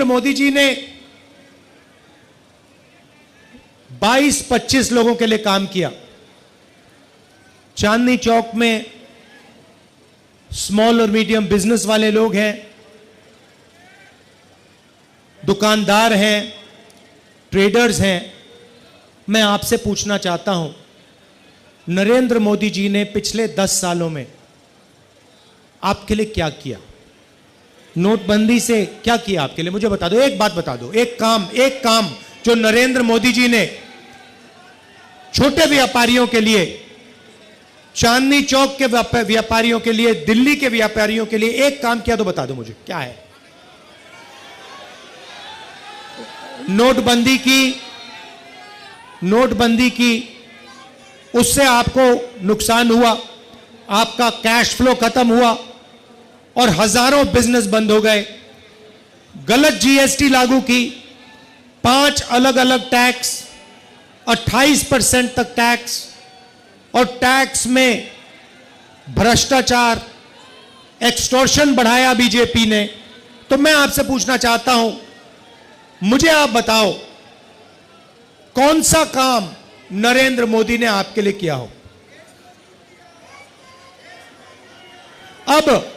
मोदी जी ने 22-25 लोगों के लिए काम किया। चांदनी चौक में स्मॉल और मीडियम बिजनेस वाले लोग हैं, दुकानदार हैं, ट्रेडर्स हैं। मैं आपसे पूछना चाहता हूं, नरेंद्र मोदी जी ने पिछले 10 सालों में आपके लिए क्या किया? नोटबंदी से क्या किया आपके लिए? मुझे बता दो, एक बात बता दो, एक काम जो नरेंद्र मोदी जी ने छोटे व्यापारियों के लिए, चांदनी चौक के व्यापारियों के लिए, दिल्ली के व्यापारियों के लिए एक काम किया तो बता दो मुझे, क्या है? नोटबंदी की उससे आपको नुकसान हुआ, आपका कैश फ्लो खत्म हुआ और हजारों बिजनेस बंद हो गए। गलत जीएसटी लागू की, 5 अलग अलग टैक्स, 28% तक टैक्स, और टैक्स में भ्रष्टाचार, एक्सटॉर्शन बढ़ाया बीजेपी ने। तो मैं आपसे पूछना चाहता हूं, मुझे आप बताओ कौन सा काम नरेंद्र मोदी ने आपके लिए किया हो? अब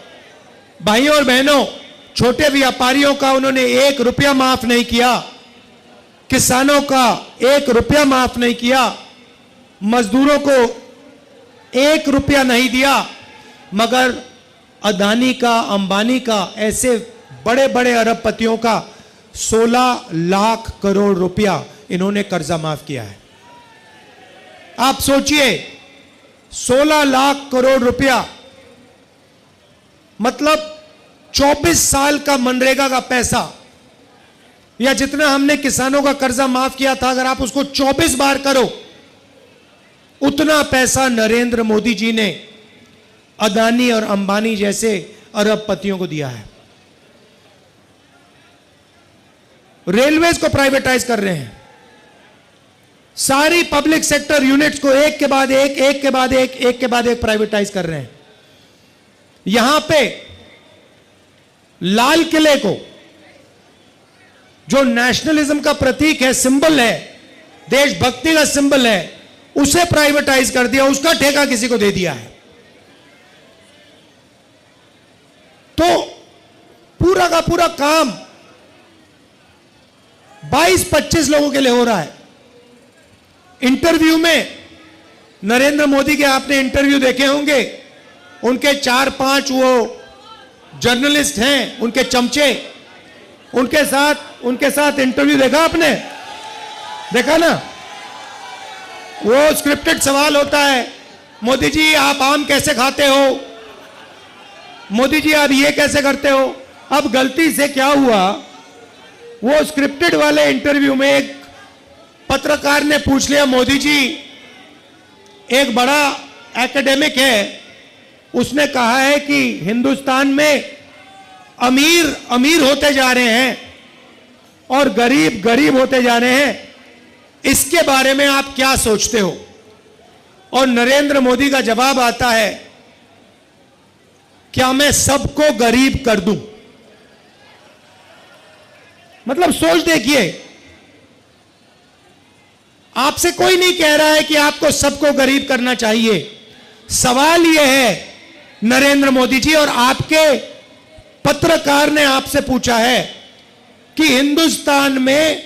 भाइयों और बहनों, छोटे व्यापारियों का उन्होंने 1 रुपया माफ नहीं किया, किसानों का 1 रुपया माफ नहीं किया, मजदूरों को 1 रुपया नहीं दिया, मगर अदानी का, अंबानी का, ऐसे बड़े बड़े अरबपतियों का 16 लाख करोड़ रुपया इन्होंने कर्जा माफ किया है। आप सोचिए, 16 लाख करोड़ रुपया मतलब 24 साल का मनरेगा का पैसा, या जितना हमने किसानों का कर्जा माफ किया था, अगर आप उसको 24 बार करो, उतना पैसा नरेंद्र मोदी जी ने अदानी और अंबानी जैसे अरबपतियों को दिया है। रेलवेज को प्राइवेटाइज कर रहे हैं, सारी पब्लिक सेक्टर यूनिट्स को एक के बाद एक प्राइवेटाइज कर रहे हैं। यहां पे लाल किले को, जो नेशनलिज्म का प्रतीक है, सिंबल है, देशभक्ति का सिंबल है, उसे प्राइवेटाइज कर दिया, उसका ठेका किसी को दे दिया है। तो पूरा का पूरा काम 22-25 लोगों के लिए हो रहा है। इंटरव्यू में नरेंद्र मोदी के आपने इंटरव्यू देखे होंगे, उनके 4-5 वो जर्नलिस्ट हैं, उनके चमचे, उनके साथ इंटरव्यू देखा आपने? देखा ना? वो स्क्रिप्टेड सवाल होता है, मोदी जी आप आम कैसे खाते हो, मोदी जी आप ये कैसे करते हो। अब गलती से क्या हुआ, वो स्क्रिप्टेड वाले इंटरव्यू में एक पत्रकार ने पूछ लिया, मोदी जी एक बड़ा एकेडमिक है, उसने कहा है कि हिंदुस्तान में अमीर अमीर होते जा रहे हैं और गरीब गरीब होते जा रहे हैं, इसके बारे में आप क्या सोचते हो? और नरेंद्र मोदी का जवाब आता है, क्या मैं सबको गरीब कर दूं? मतलब सोच देखिए, आपसे कोई नहीं कह रहा है कि आपको सबको गरीब करना चाहिए। सवाल यह है, नरेंद्र मोदी जी और आपके पत्रकार ने आपसे पूछा है कि हिंदुस्तान में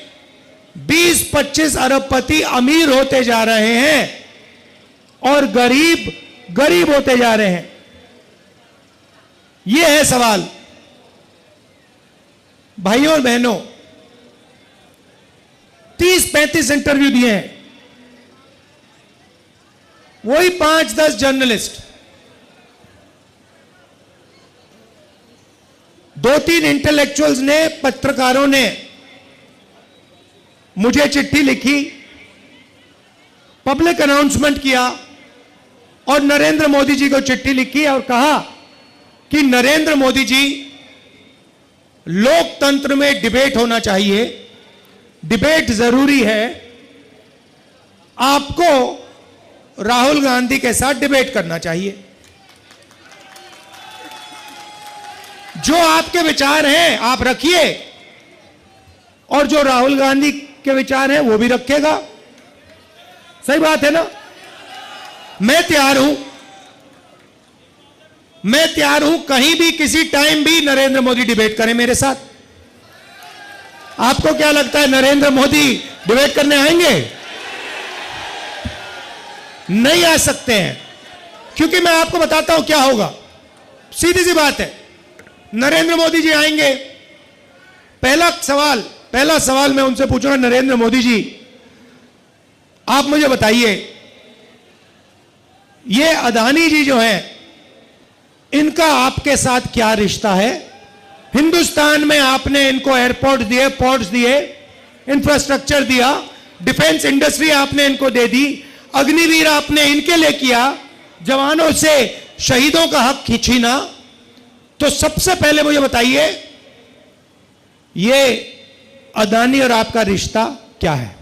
20-25 अरबपति अमीर होते जा रहे हैं और गरीब गरीब होते जा रहे हैं। यह है सवाल। भाइयों और बहनों, 30-35 इंटरव्यू दिए हैं, वही 5-10 जर्नलिस्ट, 2-3 इंटेलेक्चुअल्स ने, पत्रकारों ने मुझे चिट्ठी लिखी, पब्लिक अनाउंसमेंट किया और नरेंद्र मोदी जी को चिट्ठी लिखी और कहा कि नरेंद्र मोदी जी, लोकतंत्र में डिबेट होना चाहिए, डिबेट जरूरी है, आपको राहुल गांधी के साथ डिबेट करना चाहिए। जो आपके विचार हैं आप रखिए, और जो राहुल गांधी के विचार हैं वो भी रखेगा। सही बात है ना? मैं तैयार हूं कहीं भी किसी टाइम भी नरेंद्र मोदी डिबेट करें मेरे साथ। आपको क्या लगता है नरेंद्र मोदी डिबेट करने आएंगे? नहीं आ सकते हैं, क्योंकि मैं आपको बताता हूं क्या होगा। सीधी सी बात है, नरेंद्र मोदी जी आएंगे, पहला सवाल मैं उनसे पूछूंगा, नरेंद्र मोदी जी आप मुझे बताइए, ये अदानी जी जो हैं इनका आपके साथ क्या रिश्ता है? हिंदुस्तान में आपने इनको एयरपोर्ट दिए, पोर्ट्स दिए, इंफ्रास्ट्रक्चर दिया, डिफेंस इंडस्ट्री आपने इनको दे दी, अग्निवीर आपने इनके लिए किया, जवानों से शहीदों का हक खींचीना। तो सबसे पहले मुझे बताइए ये अदानी और आपका रिश्ता क्या है?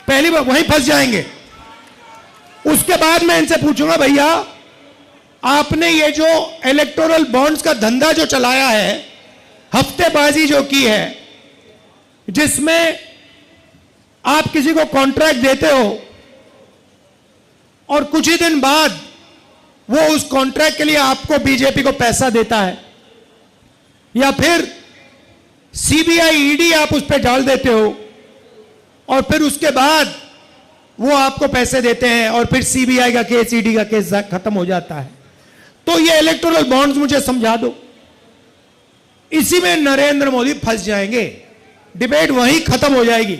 पहली बार वहीं फंस जाएंगे। उसके बाद मैं इनसे पूछूंगा, भैया आपने ये जो इलेक्टोरल बॉन्ड्स का धंधा जो चलाया है, हफ्तेबाजी जो की है, जिसमें आप किसी को कॉन्ट्रैक्ट देते हो और कुछ ही दिन बाद वो उस कॉन्ट्रैक्ट के लिए आपको बीजेपी को पैसा देता है, या फिर सीबीआई ईडी आप उस पर डाल देते हो और फिर उसके बाद वो आपको पैसे देते हैं और फिर सीबीआई का केस, ईडी का केस खत्म हो जाता है। तो ये इलेक्टोरल बॉन्ड्स मुझे समझा दो। इसी में नरेंद्र मोदी फंस जाएंगे, डिबेट वहीं खत्म हो जाएगी।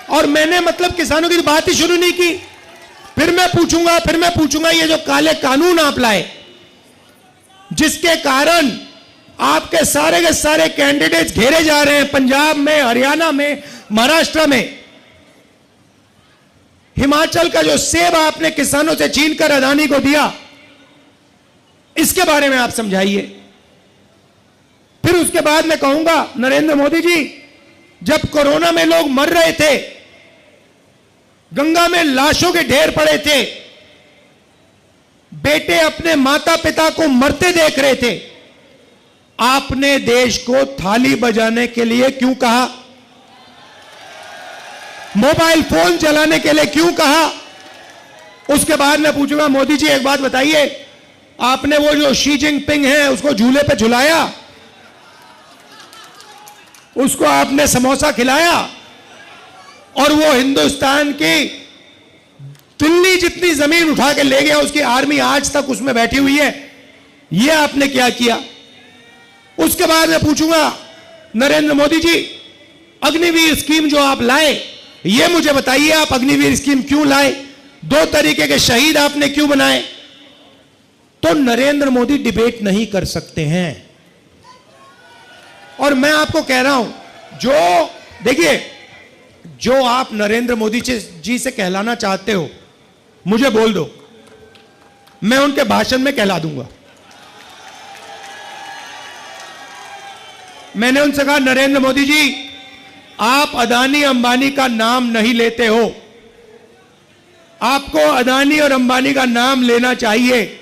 और मैंने मतलब किसानों की बात ही शुरू नहीं की। फिर मैं पूछूंगा ये जो काले कानून आप लाए, जिसके कारण आपके सारे के सारे कैंडिडेट्स घेरे जा रहे हैं, पंजाब में, हरियाणा में, महाराष्ट्र में, हिमाचल का जो सेब आपने किसानों से छीनकर अदानी को दिया, इसके बारे में आप समझाइए। फिर उसके बाद मैं कहूंगा, नरेंद्र मोदी जी जब कोरोना में लोग मर रहे थे, गंगा में लाशों के ढेर पड़े थे, बेटे अपने माता पिता को मरते देख रहे थे, आपने देश को थाली बजाने के लिए क्यों कहा? मोबाइल फोन चलाने के लिए क्यों कहा? उसके बाद मैं पूछूंगा, मोदी जी एक बात बताइए, आपने वो जो शी जिनपिंग है उसको झूले पे झुलाया, उसको आपने समोसा खिलाया, और वो हिंदुस्तान की दिल्ली जितनी जमीन उठा के ले गया, उसकी आर्मी आज तक उसमें बैठी हुई है, ये आपने क्या किया? उसके बाद मैं पूछूंगा, नरेंद्र मोदी जी अग्निवीर स्कीम जो आप लाए, ये मुझे बताइए आप अग्निवीर स्कीम क्यों लाए? 2 तरीके के शहीद आपने क्यों बनाए? तो नरेंद्र मोदी डिबेट नहीं कर सकते हैं। और मैं आपको कह रहा हूं, जो देखिए, जो आप नरेंद्र मोदी जी से कहलाना चाहते हो, मुझे बोल दो, मैं उनके भाषण में कहला दूंगा। मैंने उनसे कहा, नरेंद्र मोदी जी आप अदानी अंबानी का नाम नहीं लेते हो, आपको अदानी और अंबानी का नाम लेना चाहिए।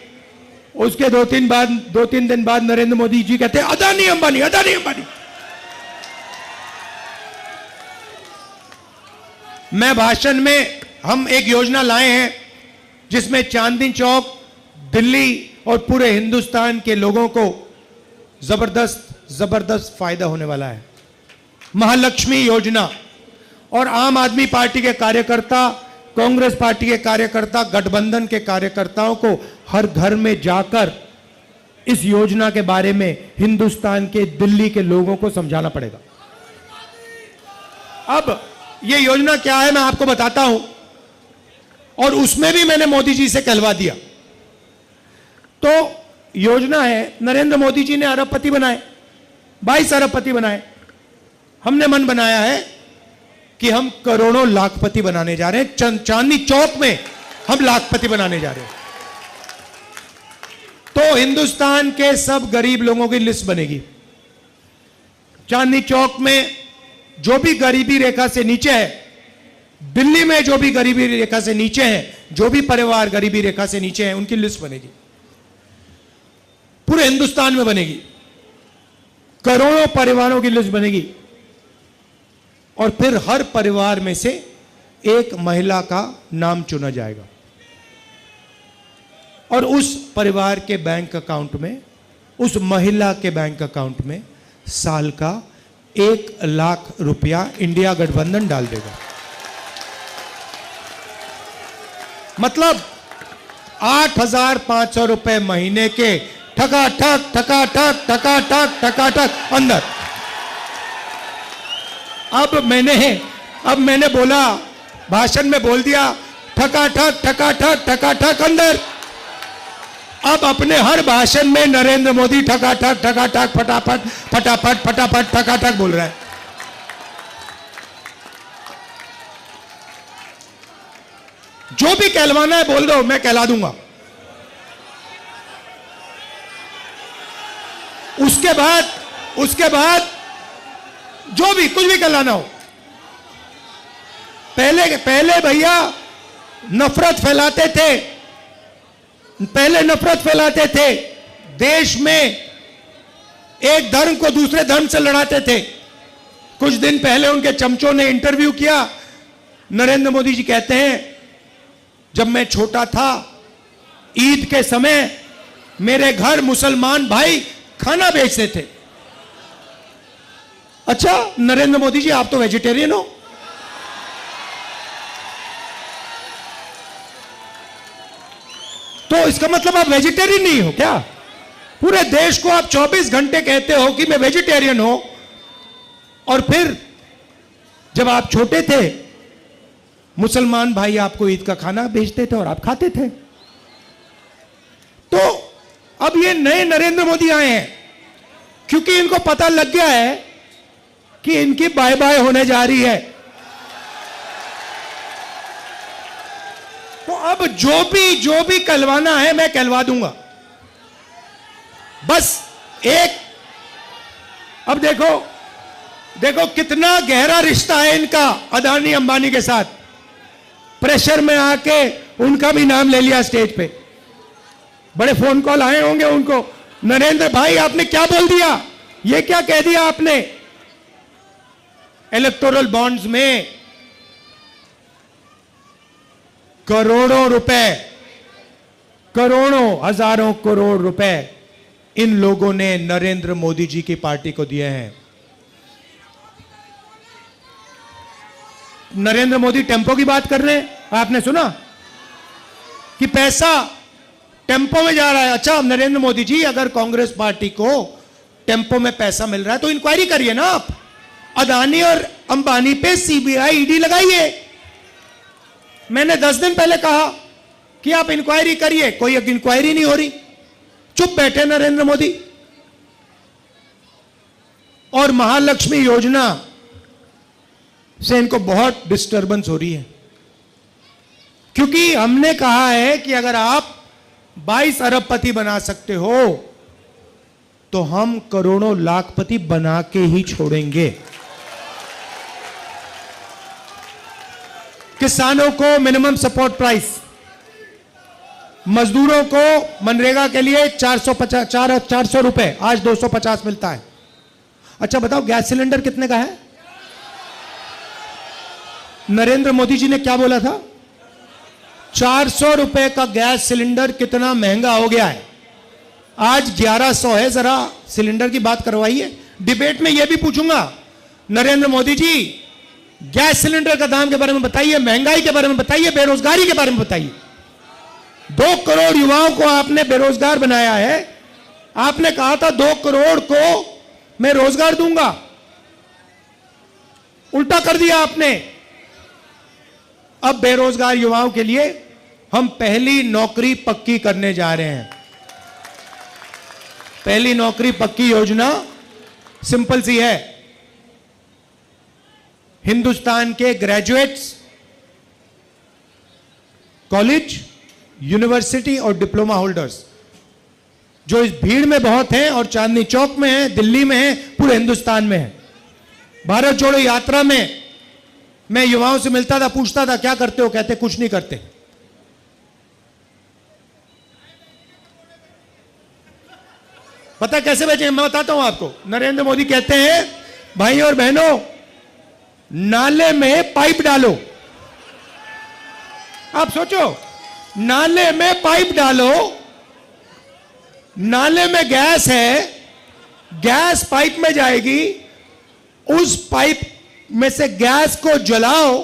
उसके 2-3 दिन बाद नरेंद्र मोदी जी कहते हैं अदानी अंबानी, अदानी अंबानी। मैं भाषण में, हम एक योजना लाए हैं जिसमें चांदनी चौक, दिल्ली और पूरे हिंदुस्तान के लोगों को जबरदस्त फायदा होने वाला है। महालक्ष्मी योजना। और आम आदमी पार्टी के कार्यकर्ता, कांग्रेस पार्टी के कार्यकर्ता, गठबंधन के कार्यकर्ताओं को हर घर में जाकर इस योजना के बारे में हिंदुस्तान के, दिल्ली के लोगों को समझाना पड़ेगा। अब ये योजना क्या है मैं आपको बताता हूं, और उसमें भी मैंने मोदी जी से कहलवा दिया। तो योजना है, नरेंद्र मोदी जी ने अरबपति बनाए, 22 अरबपति बनाए। हमने मन बनाया है कि हम करोड़ों लाखपति बनाने जा रहे हैं। चांदनी चौक में हम लाखपति बनाने जा रहे हैं। तो हिंदुस्तान के सब गरीब लोगों की लिस्ट बनेगी। चांदनी चौक में जो भी गरीबी रेखा से नीचे है, दिल्ली में जो भी गरीबी रेखा से नीचे है, जो भी परिवार गरीबी रेखा से नीचे है, उनकी लिस्ट बनेगी। पूरे हिंदुस्तान में बनेगी, करोड़ों परिवारों की लिस्ट बनेगी। और फिर हर परिवार में से एक महिला का नाम चुना जाएगा और उस परिवार के बैंक अकाउंट में, उस महिला के बैंक अकाउंट में साल का 1,00,000 रुपया इंडिया गठबंधन डाल देगा। मतलब 8,500 रुपए महीने के ठकाठक ठकाठक ठकाठक ठकाठक अंदर। अब मैंने बोला, भाषण में बोल दिया ठकाठक ठकाठक ठकाठक अंदर। अब अपने हर भाषण में नरेंद्र मोदी ठकाठक ठकाठक फटाफट फटाफट फटाफट ठकाठक बोल रहा है। जो भी कहलवाना है बोल दो, मैं कहला दूंगा। उसके बाद जो भी कुछ भी कहलाना हो, पहले भैया नफरत फैलाते थे, देश में एक धर्म को दूसरे धर्म से लड़ाते थे। कुछ दिन पहले उनके चमचों ने इंटरव्यू किया। नरेंद्र मोदी जी कहते हैं, जब मैं छोटा था, ईद के समय मेरे घर मुसलमान भाई खाना बेचते थे। अच्छा नरेंद्र मोदी जी, आप तो वेजिटेरियन हो। तो इसका मतलब आप वेजिटेरियन नहीं हो क्या? पूरे देश को आप 24 घंटे कहते हो कि मैं वेजिटेरियन हूं, और फिर जब आप छोटे थे मुसलमान भाई आपको ईद का खाना भेजते थे और आप खाते थे। तो अब ये नए नरेंद्र मोदी आए हैं क्योंकि इनको पता लग गया है कि इनकी बाय बाय होने जा रही है। तो अब जो भी कहलवाना है मैं कहलवा दूंगा। बस एक, अब देखो कितना गहरा रिश्ता है इनका अदानी अंबानी के साथ। प्रेशर में आके उनका भी नाम ले लिया स्टेज पे। बड़े फोन कॉल आए होंगे उनको, नरेंद्र भाई आपने क्या बोल दिया, ये क्या कह दिया आपने। इलेक्टोरल बॉन्ड्स में करोड़ों रुपए, हजारों करोड़ रुपए इन लोगों ने नरेंद्र मोदी जी की पार्टी को दिए हैं। नरेंद्र मोदी टेम्पो की बात कर रहे हैं, आपने सुना कि पैसा टेम्पो में जा रहा है। अच्छा नरेंद्र मोदी जी, अगर कांग्रेस पार्टी को टेम्पो में पैसा मिल रहा है तो इंक्वायरी करिए ना आप। अदानी और अंबानी पे सीबीआई ईडी लगाइए। मैंने 10 दिन पहले कहा कि आप इंक्वायरी करिए, कोई इंक्वायरी नहीं हो रही, चुप बैठे नरेंद्र मोदी। और महालक्ष्मी योजना से इनको बहुत डिस्टर्बेंस हो रही है, क्योंकि हमने कहा है कि अगर आप 22 अरबपति बना सकते हो तो हम करोड़ों लाखपति बना के ही छोड़ेंगे। किसानों को मिनिमम सपोर्ट प्राइस, मजदूरों को मनरेगा के लिए 400 रुपए, आज 250 मिलता है। अच्छा बताओ गैस सिलेंडर कितने का है? नरेंद्र मोदी जी ने क्या बोला था? 400 रुपए का गैस सिलेंडर कितना महंगा हो गया है, आज 1100 है। जरा सिलेंडर की बात करवाइए। डिबेट में यह भी पूछूंगा, नरेंद्र मोदी जी गैस सिलेंडर का दाम के बारे में बताइए, महंगाई के बारे में बताइए, बेरोजगारी के बारे में बताइए। 2 करोड़ युवाओं को आपने बेरोजगार बनाया है। आपने कहा था 2 करोड़ को मैं रोजगार दूंगा, उल्टा कर दिया आपने। अब बेरोजगार युवाओं के लिए हम पहली नौकरी पक्की करने जा रहे हैं। पहली नौकरी पक्की योजना सिंपल सी है। हिंदुस्तान के ग्रेजुएट्स, कॉलेज, यूनिवर्सिटी और डिप्लोमा होल्डर्स जो इस भीड़ में बहुत हैं और चांदनी चौक में हैं, दिल्ली में हैं, पूरे हिंदुस्तान में हैं। भारत जोड़ो यात्रा में मैं युवाओं से मिलता था, पूछता था क्या करते हो, कहते कुछ नहीं करते। पता कैसे बेचेंगे, मैं बताता हूं आपको। नरेंद्र मोदी कहते हैं भाइयों और बहनों, नाले में पाइप डालो। आप सोचो, नाले में पाइप डालो, नाले में गैस है, गैस पाइप में जाएगी, उस पाइप में से गैस को जलाओ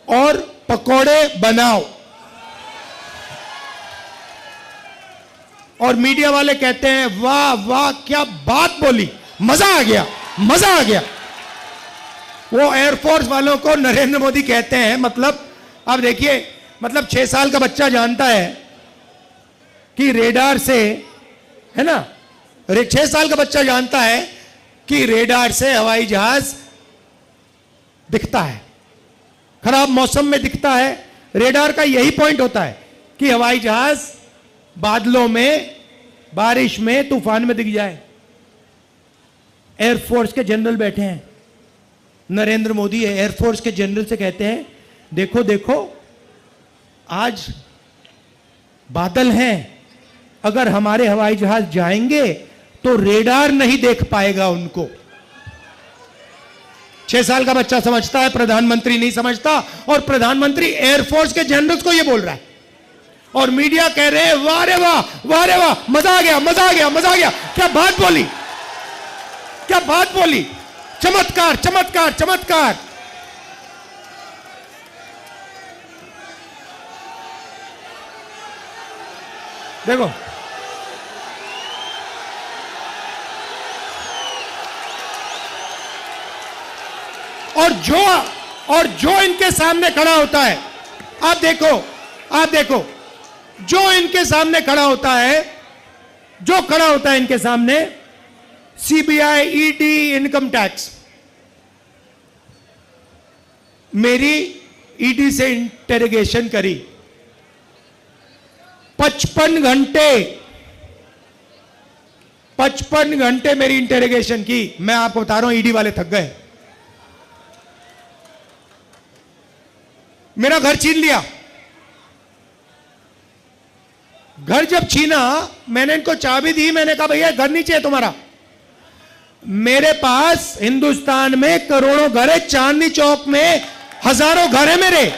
और पकोड़े बनाओ। और मीडिया वाले कहते हैं वाह वाह क्या बात बोली, मजा आ गया, मजा आ गया। वो एयरफोर्स वालों को नरेंद्र मोदी कहते हैं, मतलब अब देखिए, मतलब 6 साल का बच्चा जानता है कि रेडार से, है ना, 6 साल का बच्चा जानता है कि रेडार से हवाई जहाज दिखता है, खराब मौसम में दिखता है। रेडार का यही पॉइंट होता है कि हवाई जहाज बादलों में, बारिश में, तूफान में दिख जाए। एयरफोर्स के जनरल बैठे हैं, नरेंद्र मोदी एयरफोर्स के जनरल से कहते हैं देखो देखो आज बादल हैं, अगर हमारे हवाई जहाज जाएंगे तो रेडार नहीं देख पाएगा उनको। 6 साल का बच्चा समझता है, प्रधानमंत्री नहीं समझता, और प्रधानमंत्री एयरफोर्स के जनरल्स को यह बोल रहा है। और मीडिया कह रहे हैं वाह रे वाह, वाह रे वाह, मजा आ गया, मजा आ गया, मजा आ गया। क्या बात बोली, क्या बात बोली, चमत्कार चमत्कार चमत्कार। देखो, और जो इनके सामने खड़ा होता है, आप देखो, जो इनके सामने खड़ा होता है, जो खड़ा होता है इनके सामने, सीबीआई, ईडी, इनकम टैक्स। मेरी ईडी से इंटेरोगेशन करी 55 घंटे मेरी इंटेरोगेशन की। मैं आपको बता रहा हूं, ईडी वाले थक गए। मेरा घर छीन लिया। घर जब छीना, मैंने इनको चाबी दी, मैंने कहा भैया घर नहीं चाहिए तुम्हारा। मेरे पास हिंदुस्तान में करोड़ों घर है, चांदनी चौक में हजारों घर है मेरे,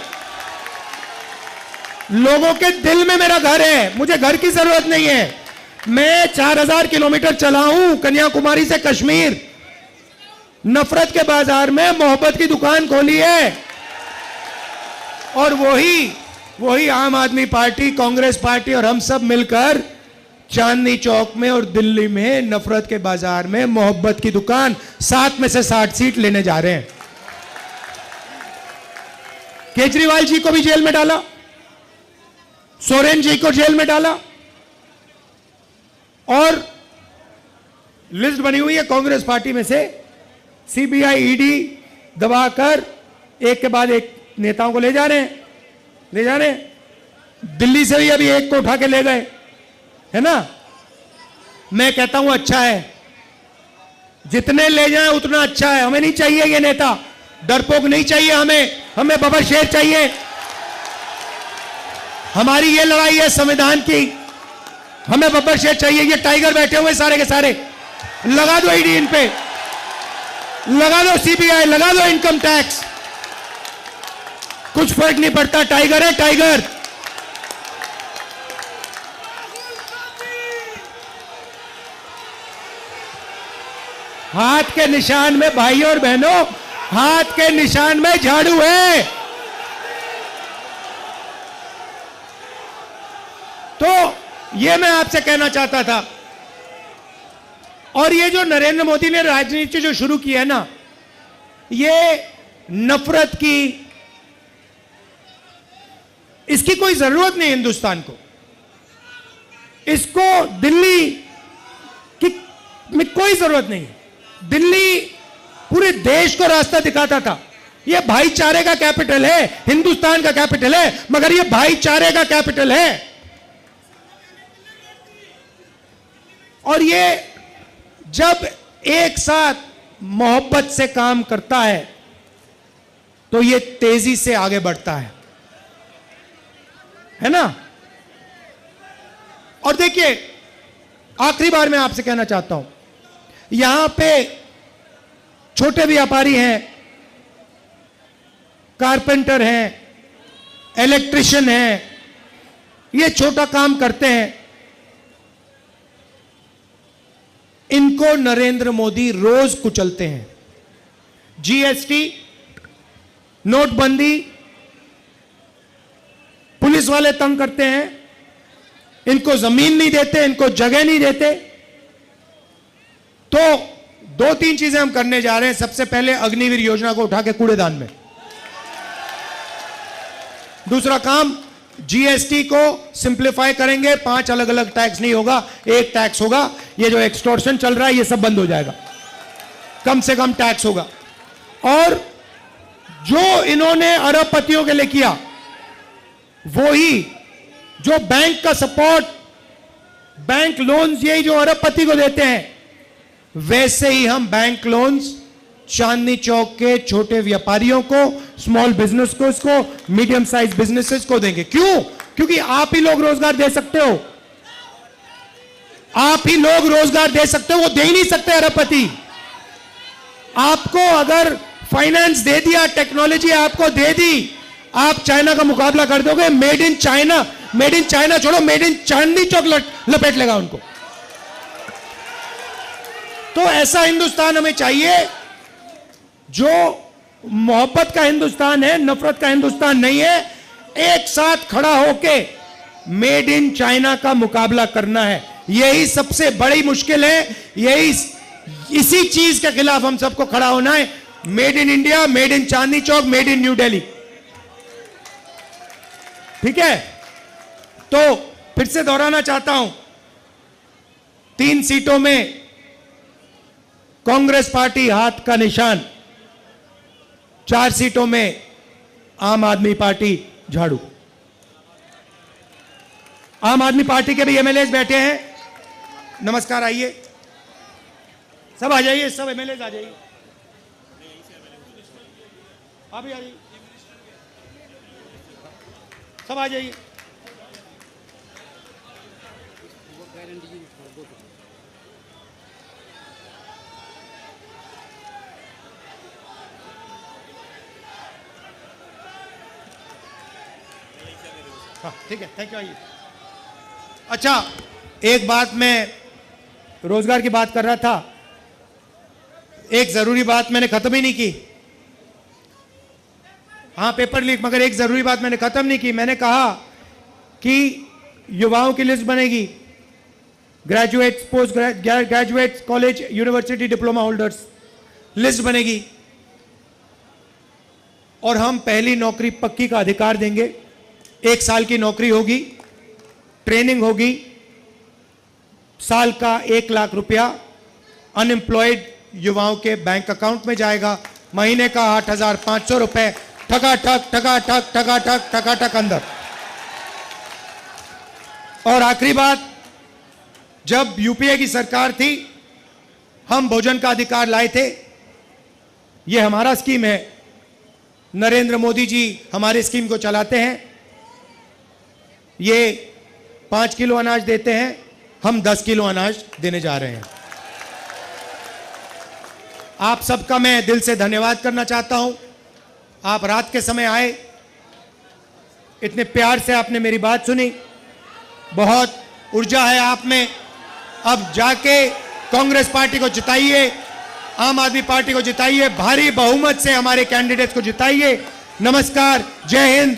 लोगों के दिल में मेरा घर है, मुझे घर की जरूरत नहीं है। मैं 4000 किलोमीटर चला हूं कन्याकुमारी से कश्मीर, नफरत के बाजार में मोहब्बत की दुकान खोली है। और वही आम आदमी पार्टी, कांग्रेस पार्टी और हम सब मिलकर चांदनी चौक में और दिल्ली में नफरत के बाजार में मोहब्बत की दुकान 7 में से 60 सीट लेने जा रहे हैं। केजरीवाल जी को भी जेल में डाला, सोरेन जी को जेल में डाला, और लिस्ट बनी हुई है कांग्रेस पार्टी में से, सीबीआई, ईडी दबाकर एक के बाद एक नेताओं को ले जा रहे हैं। दिल्ली से भी अभी एक को उठा के ले गए, है ना। मैं कहता हूं अच्छा है, जितने ले जाएं उतना अच्छा है। हमें नहीं चाहिए ये नेता, डरपोक नहीं चाहिए हमें बबर शेर चाहिए। हमारी ये लड़ाई है संविधान की, हमें बबर शेर चाहिए। ये टाइगर बैठे हुए सारे के सारे, लगा दो ईडी इन पे, लगा दो सीबीआई, लगा दो इनकम टैक्स, कुछ फर्क नहीं पड़ता। टाइगर है टाइगर। हाथ के निशान में भाइयों और बहनों, हाथ के निशान में झाड़ू है। तो ये मैं आपसे कहना चाहता था। और ये जो नरेंद्र मोदी ने राजनीति जो शुरू की है ना, ये नफरत की, इसकी कोई जरूरत नहीं हिंदुस्तान को। इसको दिल्ली की में कोई जरूरत नहीं। दिल्ली पूरे देश को रास्ता दिखाता था। यह भाईचारे का कैपिटल है, हिंदुस्तान का कैपिटल है, मगर यह भाईचारे का कैपिटल है। और ये जब एक साथ मोहब्बत से काम करता है तो ये तेजी से आगे बढ़ता है ना। और देखिए, आखिरी बार मैं आपसे कहना चाहता हूं, यहां पे छोटे व्यापारी हैं, कारपेंटर हैं, इलेक्ट्रिशियन हैं, ये छोटा काम करते हैं, इनको नरेंद्र मोदी रोज कुचलते हैं। जीएसटी, नोटबंदी, पुलिस वाले तंग करते हैं, इनको जमीन नहीं देते, इनको जगह नहीं देते। तो दो तीन चीजें हम करने जा रहे हैं। सबसे पहले अग्निवीर योजना को उठा के कूड़ेदान में। दूसरा काम, जीएसटी को सिंप्लीफाई करेंगे। 5 अलग अलग टैक्स नहीं होगा, एक टैक्स होगा। ये जो एक्सटॉर्शन चल रहा है ये सब बंद हो जाएगा, कम से कम टैक्स होगा। और जो इन्होंने अरबपतियों के लिए किया, वो ही जो बैंक का सपोर्ट, बैंक लोन्स, यही जो अरबपति को देते हैं, वैसे ही हम बैंक लोन्स चांदनी चौक के छोटे व्यापारियों को, स्मॉल बिजनेस को, मीडियम साइज बिजनेसेस को देंगे। क्यों? क्योंकि आप ही लोग रोजगार दे सकते हो, आप ही लोग रोजगार दे सकते हो, वो दे ही नहीं सकते अरबपति। आपको अगर फाइनेंस दे दिया, टेक्नोलॉजी आपको दे दी, आप चाइना का मुकाबला कर दोगे। Made in China, made in China छोड़ो, मेड इन चांदनी चौक लपेट लेगा उनको। तो ऐसा हिंदुस्तान हमें चाहिए जो मोहब्बत का हिंदुस्तान है, नफरत का हिंदुस्तान नहीं है। एक साथ खड़ा होके मेड इन चाइना का मुकाबला करना है। यही सबसे बड़ी मुश्किल है, यही इसी चीज के खिलाफ हम सबको खड़ा होना है। Made in India, made in Chandni Chowk, made in new Delhi. ठीक है? तो फिर से दोहराना चाहता हूं, 3 सीटों में कांग्रेस पार्टी हाथ का निशान, 4 सीटों में आम आदमी पार्टी झाड़ू। आम आदमी पार्टी के भी एमएलए बैठे हैं। नमस्कार, आइए, सब आ जाइए, सब एमएलए आ जाइए, आप भी आ जाइए, सब आ जाइए। हाँ ठीक है, थैंक यू। आइए। अच्छा, एक बात, मैं रोजगार की बात कर रहा था, एक जरूरी बात मैंने खत्म ही नहीं की। हाँ, पेपर लीक, मगर एक जरूरी बात मैंने खत्म नहीं की। मैंने कहा कि युवाओं की लिस्ट बनेगी, graduates, post graduates, college, university diploma holders, list बनेगी और हम पहली नौकरी पक्की का अधिकार देंगे। 1 साल की नौकरी होगी, ट्रेनिंग होगी, साल का 1 लाख रुपया अनएम्प्लॉयड युवाओं के बैंक अकाउंट में जाएगा। महीने का 8,500 रुपए ठकाठक ठकाठक ठकाठक ठकाठक अंदर। और आखिरी बात, जब यूपीए की सरकार थी, हम भोजन का अधिकार लाए थे। यह हमारा स्कीम है, नरेंद्र मोदी जी हमारी स्कीम को चलाते हैं। ये 5 किलो अनाज देते हैं, हम 10 किलो अनाज देने जा रहे हैं। आप सबका मैं दिल से धन्यवाद करना चाहता हूं। आप रात के समय आए, इतने प्यार से आपने मेरी बात सुनी, बहुत ऊर्जा है आप में। अब जाके कांग्रेस पार्टी को जिताइए, आम आदमी पार्टी को जिताइए, भारी बहुमत से हमारे कैंडिडेट्स को जिताइए। नमस्कार, जय हिंद,